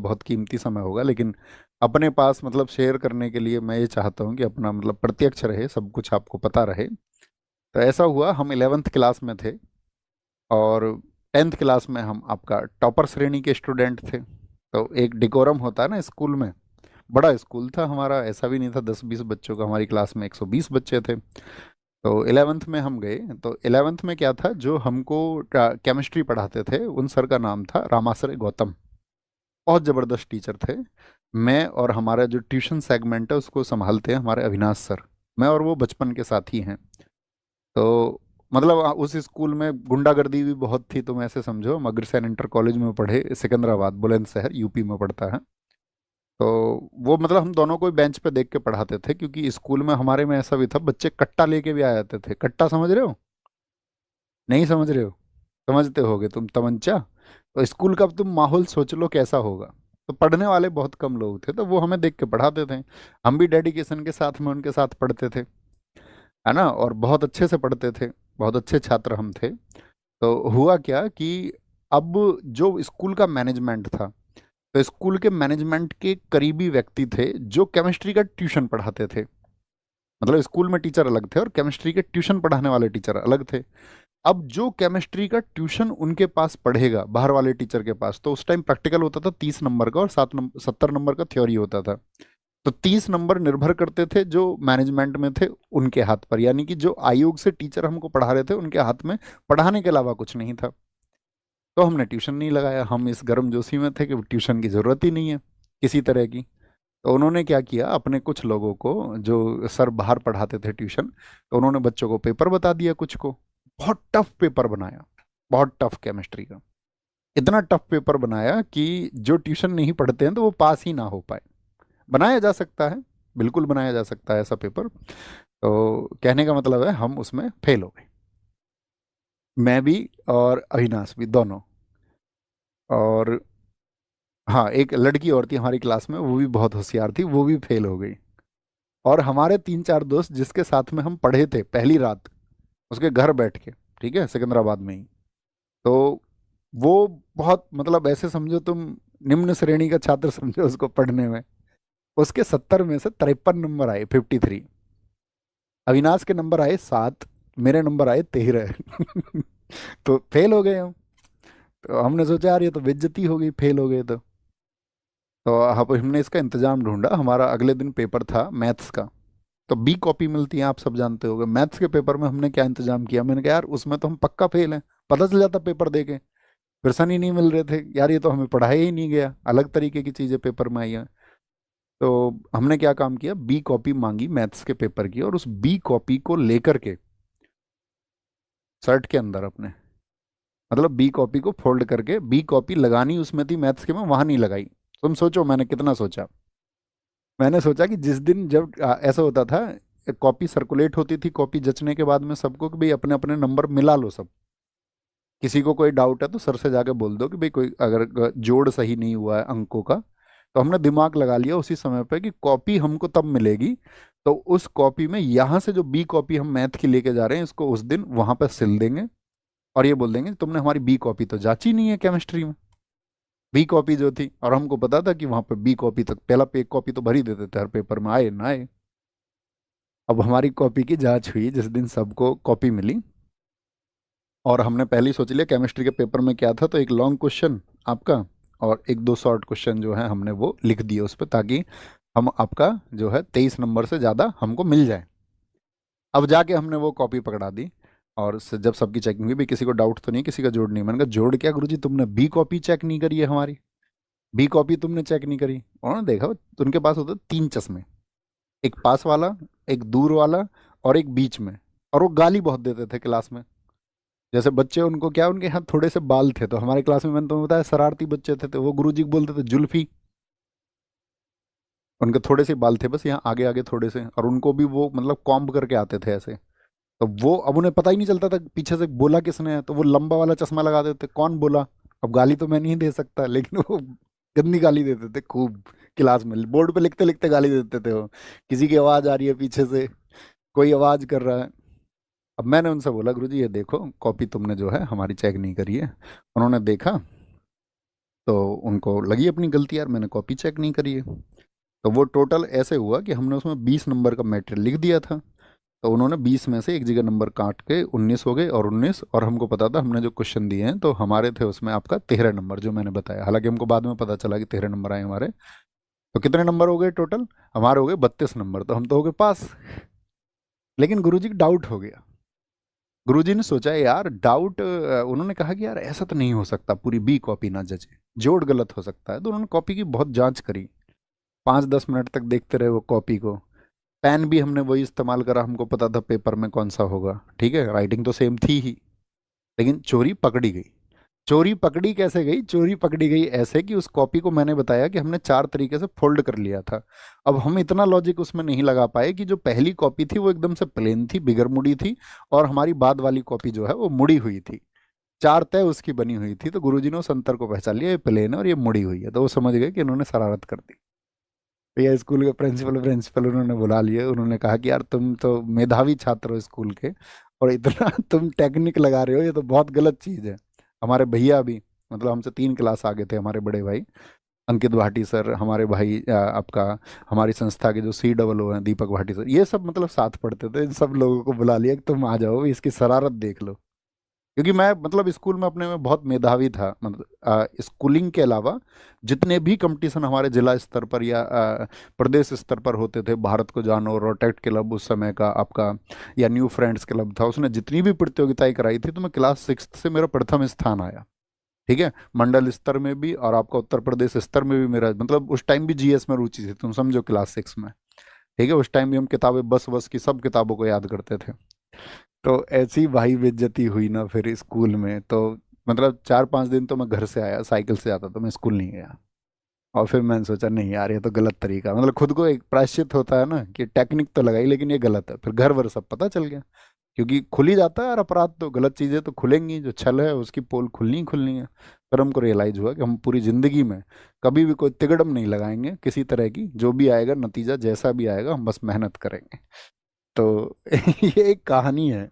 बहुत कीमती समय होगा, लेकिन अपने पास मतलब शेयर करने के लिए मैं ये चाहता हूँ कि अपना मतलब प्रत्यक्ष रहे, सब कुछ आपको पता रहे। तो ऐसा हुआ, हम 11th क्लास में थे और 10th क्लास में हम आपका टॉपर श्रेणी के स्टूडेंट थे। तो एक डिकोरम होता है ना स्कूल में। बड़ा स्कूल था हमारा, ऐसा भी नहीं था 10-20 बच्चों का, हमारी क्लास में 120 बच्चे थे। तो 11th में हम गए। तो 11th में क्या था, जो हमको केमिस्ट्री पढ़ाते थे उन सर का नाम था रामाश्रय गौतम। बहुत ज़बरदस्त टीचर थे। मैं और हमारा जो ट्यूशन सेगमेंट है उसको संभालते हैं हमारे अविनाश सर। मैं और वो बचपन के साथी हैं। तो मतलब उस स्कूल में गुंडागर्दी भी बहुत थी, तुम ऐसे समझो। हम अग्रसेन इंटर कॉलेज में पढ़े, सिकंदराबाद बुलंदशहर यूपी में पड़ता है। तो वो मतलब हम दोनों को बेंच पे देख के पढ़ाते थे, क्योंकि स्कूल में हमारे में ऐसा भी था, बच्चे कट्टा लेके भी आ जाते थे। कट्टा समझ रहे हो? नहीं समझ रहे हो? समझते होगे तुम, तमंचा। तो स्कूल का अब तुम माहौल सोच लो कैसा होगा। तो पढ़ने वाले बहुत कम लोग थे, तो वो हमें देख के पढ़ाते थे। हम भी डेडिकेशन के साथ में उनके साथ पढ़ते थे, है ना, और बहुत अच्छे से पढ़ते थे। बहुत अच्छे छात्र हम थे। तो हुआ क्या कि अब जो स्कूल का मैनेजमेंट था, तो स्कूल के मैनेजमेंट के करीबी व्यक्ति थे जो केमिस्ट्री का ट्यूशन पढ़ाते थे। मतलब स्कूल में टीचर अलग थे और केमिस्ट्री के ट्यूशन पढ़ाने वाले टीचर अलग थे। अब जो केमिस्ट्री का ट्यूशन उनके पास पढ़ेगा बाहर वाले टीचर के पास, तो उस टाइम प्रैक्टिकल होता था 30 नंबर का और 70 नंबर का थ्योरी होता था। तो 30 नंबर निर्भर करते थे जो मैनेजमेंट में थे उनके हाथ पर, यानी कि जो आयोग से टीचर हमको पढ़ा रहे थे उनके हाथ में पढ़ाने के अलावा कुछ नहीं था। तो हमने ट्यूशन नहीं लगाया, हम इस गर्मजोशी में थे कि ट्यूशन की जरूरत ही नहीं है किसी तरह की। तो उन्होंने क्या किया, अपने कुछ लोगों को, जो सर बाहर पढ़ाते थे ट्यूशन, तो उन्होंने बच्चों को पेपर बता दिया कुछ को। बहुत टफ पेपर बनाया, बहुत टफ केमिस्ट्री का। इतना टफ पेपर बनाया कि जो ट्यूशन नहीं पढ़ते हैं तो वो पास ही ना हो पाए। बनाया जा सकता है, बिल्कुल बनाया जा सकता है ऐसा पेपर। तो कहने का मतलब है हम उसमें फेल हो गए, मैं भी और अविनाश भी दोनों। और हाँ, एक लड़की और थी हमारी क्लास में, वो भी बहुत होशियार थी, वो भी फेल हो गई। और हमारे 3-4 दोस्त जिसके साथ में हम पढ़े थे पहली रात, उसके घर बैठ के, ठीक है, सिकंदराबाद में ही। तो वो बहुत मतलब ऐसे समझो तुम, निम्न श्रेणी का छात्र समझो उसको पढ़ने में। उसके 70 में से 53 नंबर आए, 53। अविनाश के नंबर आए 7, मेरे नंबर आए 13। तो फेल हो गए हम। तो हमने सोचा यार ये तो बेइज्जती हो गई, फेल हो गए तो अब हमने इसका इंतजाम ढूंढा। हमारा अगले दिन पेपर था मैथ्स का। तो बी कॉपी मिलती है, आप सब जानते होंगे। मैथ्स के पेपर में हमने क्या इंतजाम किया, मैंने कहा यार उसमें तो हम पक्का फेल हैं, पता चल जाता पेपर दे के। प्रश्न ही नहीं मिल रहे थे यार, ये तो हमें पढ़ाया ही नहीं गया, अलग तरीके की चीजें पेपर में आई हैं। तो हमने क्या काम किया, बी कॉपी मांगी मैथ्स के पेपर की, और उस बी कॉपी को लेकर के शर्ट के अंदर अपने, मतलब बी कॉपी को फोल्ड करके, बी कॉपी लगानी उसमें थी मैथ्स के में, वहां नहीं लगाई। तुम सोचो मैंने कितना सोचा। मैंने सोचा कि जिस दिन जब ऐसा होता था, कॉपी सर्कुलेट होती थी, कॉपी जचने के बाद में सबको कि भाई अपने अपने नंबर मिला लो सब। किसी को कोई डाउट है तो सर से जाके बोल दो कि भाई कोई अगर जोड़ सही नहीं हुआ है अंकों का। तो हमने दिमाग लगा लिया उसी समय पे कि कॉपी हमको तब मिलेगी। तो उस कॉपी में यहाँ से जो बी कॉपी हम मैथ की लेके जा रहे हैं, इसको उस दिन वहां पर सिल देंगे और ये बोल देंगे तुमने हमारी बी कॉपी तो जांची नहीं है केमिस्ट्री में। बी कॉपी जो थी, और हमको पता था कि वहां पे बी कॉपी तक पहला पे कॉपी तो भर ही देते थे हर पेपर में, आए ना आए। अब हमारी कॉपी की जांच हुई जिस दिन सबको कॉपी मिली। और हमने पहले ही सोच लिया केमिस्ट्री के पेपर में क्या था, तो एक लॉन्ग क्वेश्चन आपका और एक दो शॉर्ट क्वेश्चन जो है हमने वो लिख दिए उस पर, ताकि हम आपका जो है 23 नंबर से ज़्यादा हमको मिल जाए। अब जाके हमने वो कॉपी पकड़ा दी। और जब सबकी चेकिंग हुई, भी किसी को डाउट तो नहीं, किसी का जोड़ नहीं, मैंने कहा जोड़ क्या गुरुजी, तुमने बी कॉपी चेक नहीं करी है हमारी, बी कॉपी तुमने चेक नहीं करी। उन्होंने देखा तो उनके पास होते 3 चश्मे, एक पास वाला, एक दूर वाला, और एक बीच में। और वो गाली बहुत देते थे क्लास में। जैसे बच्चे, उनको क्या, उनके यहाँ थोड़े से बाल थे, तो हमारे क्लास में मैंने तुम्हें बताया शरारती बच्चे थे, तो वो गुरुजी को बोलते थे जुल्फी। उनके थोड़े से बाल थे बस यहाँ आगे आगे थोड़े से, और उनको भी वो मतलब कॉम्ब करके आते थे ऐसे। तो वो अब उन्हें पता ही नहीं चलता था पीछे से बोला किसने है, तो वो लंबा वाला चश्मा लगा देते, कौन बोला। अब गाली तो मैं नहीं दे सकता, लेकिन वो गंदी गाली देते थे खूब। क्लास में बोर्ड पे लिखते लिखते गाली देते थे वो। किसी की आवाज आ रही है पीछे से, कोई आवाज कर रहा है। अब मैंने उनसे बोला गुरुजी ये देखो कॉपी तुमने जो है हमारी चेक नहीं करी है। उन्होंने देखा, तो उनको लगी अपनी गलती, यार मैंने कॉपी चेक नहीं करी है। तो वो टोटल ऐसे हुआ कि हमने उसमें 20 नंबर का मैटेरियल लिख दिया था। तो उन्होंने 20 में से एक जगह नंबर काट के 19 हो गए, और 19, और हमको पता था हमने जो क्वेश्चन दिए हैं तो हमारे थे उसमें आपका 13 नंबर जो मैंने बताया। हालांकि हमको बाद में पता चला कि 13 नंबर आए हमारे। तो कितने नंबर हो गए टोटल? हमारे हो गए 32 नंबर, तो हम तो हो गए पास। लेकिन गुरुजी को डाउट हो गया। गुरुजी ने सोचा यार डाउट, उन्होंने कहा कि यार ऐसा तो नहीं हो सकता पूरी बी कॉपी ना जचे, जोड़ गलत हो सकता है। तो उन्होंने कॉपी की बहुत जांच करी, 5-10 मिनट तक देखते रहे वो कॉपी को। पेन भी हमने वही इस्तेमाल करा, हमको पता था पेपर में कौन सा होगा, ठीक है, राइटिंग तो सेम थी ही। लेकिन चोरी पकड़ी गई। चोरी पकड़ी कैसे गई? चोरी पकड़ी गई ऐसे कि उस कॉपी को मैंने बताया कि हमने 4 तरीके से फोल्ड कर लिया था। अब हम इतना लॉजिक उसमें नहीं लगा पाए कि जो पहली कॉपी थी वो एकदम से प्लेन थी, बिगर मुड़ी थी, और हमारी बाद वाली कॉपी जो है वो मुड़ी हुई थी। 4 तय उसकी बनी हुई थी। तो गुरुजी ने उस अंतर को पहचान लिया, ये प्लेन है और ये मुड़ी हुई है। तो वो समझ गए कि इन्होंने शरारत कर दी। भैया स्कूल के प्रिंसिपल प्रिंसिपल उन्होंने बुला लिए। उन्होंने कहा कि यार तुम तो मेधावी छात्र हो स्कूल के, और इतना तुम टेक्निक लगा रहे हो, ये तो बहुत गलत चीज़ है। हमारे भैया भी, मतलब हमसे 3 क्लास आगे थे हमारे बड़े भाई अंकित भाटी सर, हमारे भाई आपका हमारी संस्था के जो COO हैं दीपक भाटी सर, ये सब मतलब साथ पढ़ते थे। इन सब लोगों को बुला लिया कि तुम आ जाओ, इसकी शरारत देख लो। क्योंकि मैं मतलब स्कूल में अपने में बहुत मेधावी था, मतलब स्कूलिंग के अलावा जितने भी कंपटीशन हमारे जिला स्तर पर या प्रदेश स्तर पर होते थे, भारत को जानो, रोटेट क्लब उस समय का आपका, या न्यू फ्रेंड्स क्लब था, उसने जितनी भी प्रतियोगिताएं कराई थी तो मैं क्लास 6 से मेरा प्रथम स्थान आया। ठीक है, मंडल स्तर में भी और आपका उत्तर प्रदेश स्तर में भी मेरा, मतलब उस टाइम भी GS में रुचि थी, तुम समझो क्लास 6 में। ठीक है, उस टाइम भी हम किताबें बस बस की सब किताबों को याद करते थे। तो ऐसी भाई बेइज्जती हुई ना फिर स्कूल में, तो मतलब 4-5 दिन तो मैं घर से आया, साइकिल से आता, तो मैं स्कूल नहीं गया। और फिर मैंने सोचा नहीं यार ये तो गलत तरीका, मतलब खुद को एक प्रायश्चित होता है ना कि टेक्निक तो लगाई लेकिन ये गलत है। फिर घर वर सब पता चल गया, क्योंकि खुल ही जाता है यार अपराध, तो गलत चीजें तो खुलेंगी, जो छल है उसकी पोल खुलनी ही खुलनी है। फिर हमको रियलाइज हुआ कि हम पूरी जिंदगी में कभी भी कोई तिगड़म नहीं लगाएंगे किसी तरह की, जो भी आएगा नतीजा जैसा भी आएगा हम बस मेहनत करेंगे। तो ये एक कहानी है।